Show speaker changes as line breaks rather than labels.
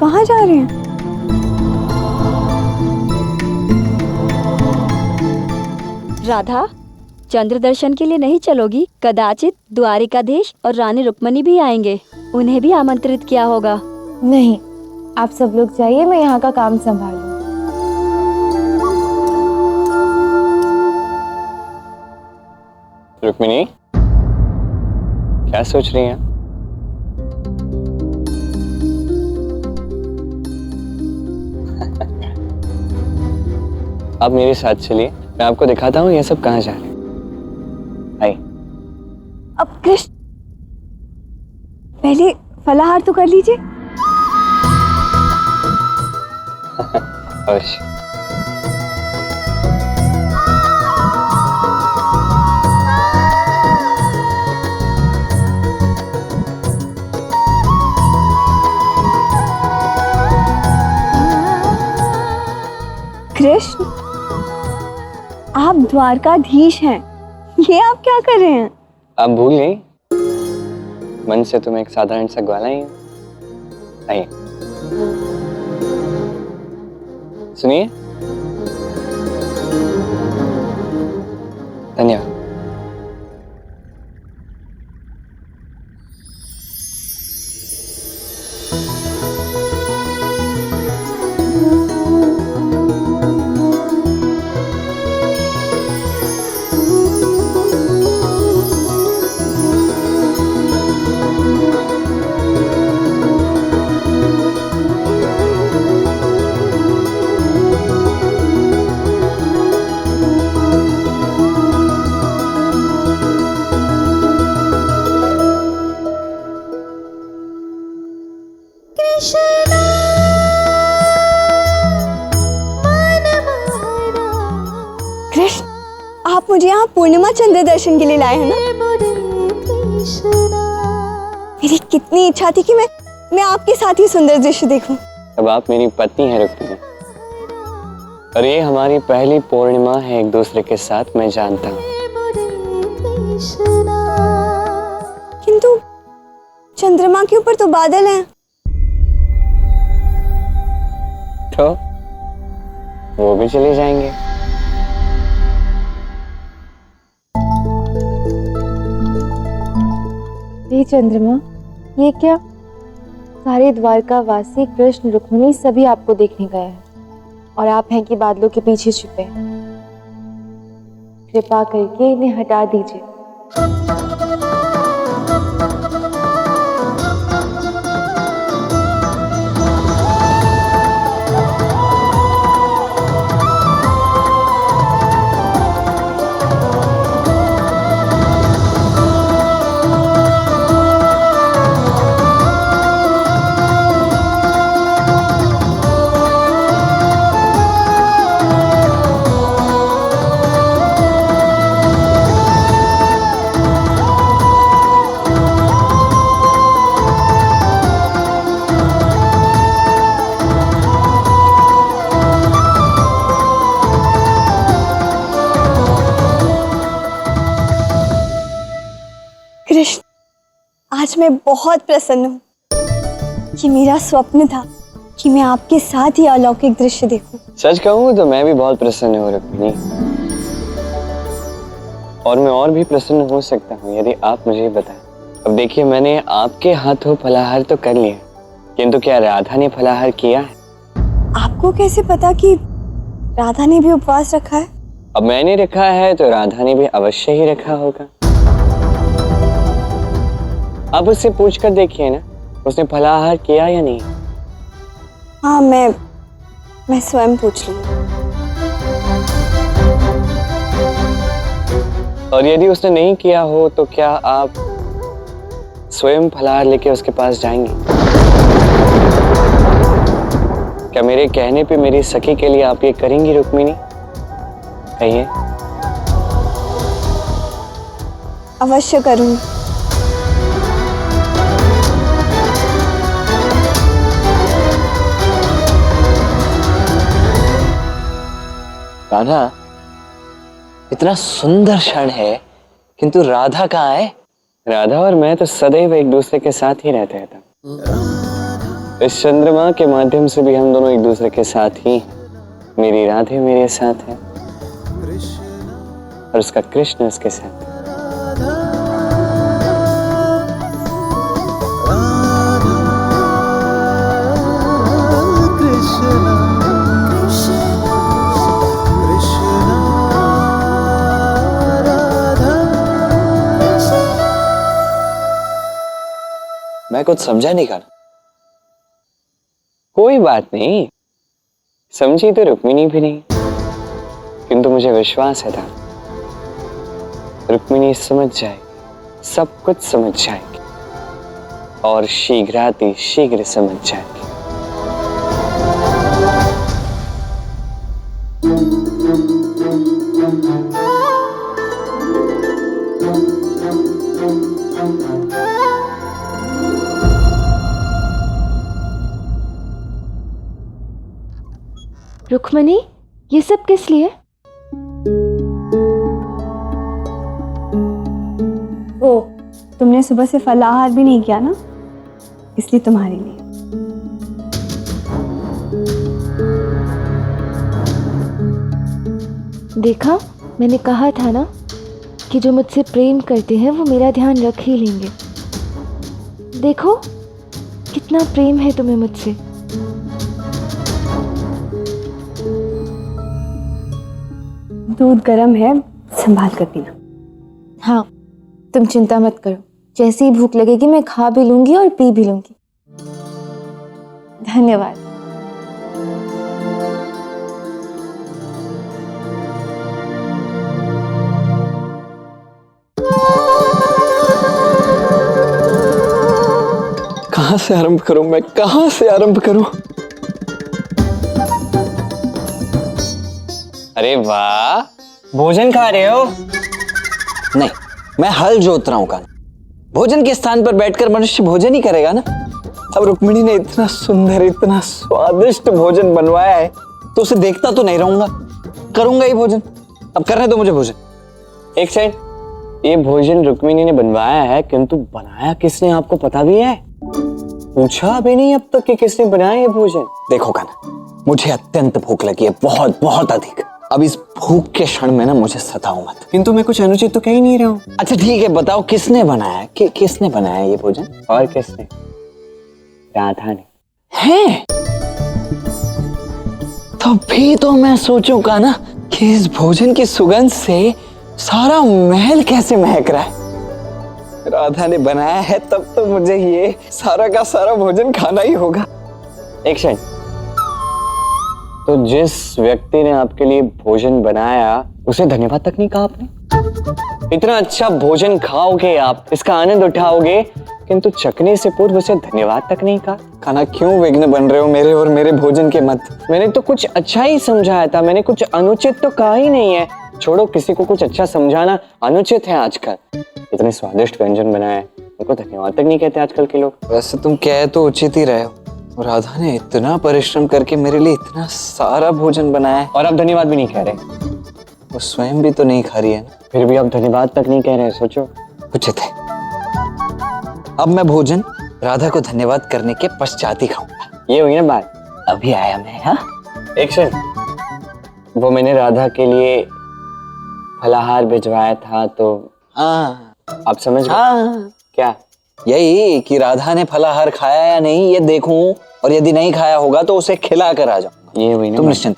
कहाँ जा रहे हैं?
राधा, चंद्र दर्शन के लिए नहीं चलोगी? कदाचित द्वारिकाधीश और रानी रुक्मणी भी आएंगे, उन्हें भी आमंत्रित किया होगा।
नहीं, आप सब लोग जाइए, मैं यहाँ का काम संभालूं।
रुक्मिणी, क्या सोच रही हैं? आप मेरे साथ चलिए, मैं आपको दिखाता हूँ ये सब कहाँ जा रहे हैं। आइए।
अब कृष्ण, पहले फलाहार तो कर लीजिए।
अवश्य।
कृष्ण, आप द्वारकाधीश हैं, ये आप क्या कर रहे हैं?
आप भूल गई? मन से तुम एक साधारण सा ग्वाला ही हो। आइए, सुनिए। धन्यवाद।
कृष्ण, आप मुझे यहाँ पूर्णिमा चंद्र दर्शन के लिए लाए हैं ना? मेरी कितनी इच्छा थी कि मैं आपके साथ ही सुंदर दृश्य देखूं।
अब आप मेरी पत्नी हैं रुक्मिणी, और ये हमारी पहली पूर्णिमा है एक दूसरे के साथ, मैं जानता हूँ।
किंतु चंद्रमा के ऊपर तो बादल हैं।
तो वो भी चले जाएंगे।
ये चंद्रमा, ये क्या? सारे द्वारका वासी कृष्ण रुक्मिणी सभी आपको देखने गए हैं, और आप हैं कि बादलों के पीछे छुपे हैं। कृपा करके इन्हें हटा दीजिए। कृष्ण, आज मैं बहुत प्रसन्न हूँ कि मेरा स्वप्न था कि मैं आपके साथ ही अलौकिक दृश्य देखूं।
सच कहूँ तो मैं भी बहुत प्रसन्न हूँ रुक्मिणी, और मैं और भी प्रसन्न हो सकता हूँ यदि आप मुझे बताएं। अब देखिए, मैंने आपके हाथों फलाहार तो कर लिया, किंतु क्या राधा ने फलाहार किया है?
आपको कैसे पता कि राधा ने भी उपवास रखा है?
अब मैंने रखा है तो राधा ने भी अवश्य ही रखा होगा। आप उससे पूछ कर देखिए ना, उसने फलाहार किया या नहीं।
हाँ, मैं स्वयं पूछ लूंगी।
और यदि उसने नहीं किया हो तो क्या आप स्वयं फलाहार लेके उसके पास जाएंगे? क्या मेरे कहने पे मेरी सखी के लिए आप ये करेंगी रुक्मिणी? कहिए।
अवश्य करूंगी।
राधा, इतना सुंदर क्षण है, किंतु राधा कहाँ है? राधा और मैं तो सदैव एक दूसरे के साथ ही रहते हैं। इस चंद्रमा के माध्यम से भी हम दोनों एक दूसरे के साथ ही हैं। मेरी राधे मेरे साथ है और उसका कृष्ण उसके साथ है।
मैं कुछ समझा नहीं कान्हा।
कोई बात नहीं, समझी तो रुक्मिणी भी नहीं, किंतु मुझे विश्वास है था रुक्मिणी समझ जाएगी, सब कुछ समझ जाएगी और शीघ्राति शीघ्र समझ जाएगी।
रुक्मणी, ये सब किस लिए?
ओ, तुमने सुबह से फलाहार भी नहीं किया ना, इसलिए तुम्हारे लिए।
देखा, मैंने कहा था ना कि जो मुझसे प्रेम करते हैं वो मेरा ध्यान रख ही लेंगे। देखो कितना प्रेम है तुम्हें मुझसे।
दूध गर्म है, संभाल कर पीना।
हाँ, तुम चिंता मत करो, जैसी ही भूख लगेगी मैं खा भी लूंगी और पी भी लूंगी। धन्यवाद।
कहाँ से आरंभ करूं मैं, कहाँ से आरंभ करूं?
अरे वाह, भोजन खा रहे हो?
नहीं, मैं हल जोत रहा हूं कान्हा। भोजन के स्थान पर बैठकर मनुष्य भोजन ही करेगा ना। अब रुक्मिणी ने इतना सुंदर, इतना स्वादिष्ट भोजन बनवाया है तो उसे देखता तो नहीं रहूंगा, करूंगा ही भोजन। अब करने दो मुझे भोजन।
एक सेकंड, ये भोजन रुक्मिणी ने बनवाया है, किंतु बनाया किसने आपको पता भी है? पूछा भी नहीं अब तक कि किसने बनाया ये भोजन।
देखो कान्हा, मुझे अत्यंत भूख लगी है, बहुत बहुत अधिक। अब इस भूख के क्षण में ना मुझे सताओ मत।
किंतु मैं कुछ अनुचित तो कह ही नहीं रहा हूँ।
अच्छा ठीक है, बताओ किसने बनाया है? किसने बनाया ये भोजन?
और किसने? राधा ने।
हैं? तभी तो मैं सोचूं कान्हा कि इस भोजन की सुगंध से सारा महल कैसे महक रहा है। राधा ने बनाया है तब तो मुझे ये सारा का सारा भोजन खाना ही होगा।
एक सेकंड, तो जिस व्यक्ति ने आपके लिए भोजन बनाया उसे धन्यवाद तक नहीं कहा आपने? इतना अच्छा भोजन खाओगे आप, इसका आनंद उठाओगे, किंतु चखने से पूर्व उसे धन्यवाद तक नहीं कहा।
कान्हा क्यों विघ्न बन रहे हो मेरे और मेरे भोजन के मध्य?
मैंने तो कुछ अच्छा ही समझाया था, मैंने कुछ अनुचित तो कहा ही नहीं है। छोड़ो, किसी को कुछ अच्छा समझाना अनुचित है आजकल। इतने स्वादिष्ट व्यंजन बनाए, उनको धन्यवाद तक नहीं कहते आजकल के लोग।
वैसे तुम कह तो उचित ही रहे हो, राधा ने इतना परिश्रम करके मेरे लिए इतना सारा भोजन बनाया है
और आप धन्यवाद भी नहीं कह रहे।
वो स्वयं भी तो नहीं खा रही है ना।
फिर भी आप धन्यवाद तक नहीं कह रहे, सोचो।
उचित है, अब मैं भोजन राधा को धन्यवाद करने के पश्चात ही खाऊंगा।
ये हुई ना बात।
अभी आया मैं। हाँ,
एक सेकंड, वो मैंने राधा के लिए फलाहार भिजवाया था तो
हाँ,
आप समझ गए?
हाँ,
क्या?
यही कि राधा ने फलाहार खाया या नहीं ये देखूं, और यदि नहीं खाया होगा तो उसे खिला कर आ जाऊंगा।
ये हुई ना
तुम
बात।
निश्चिंत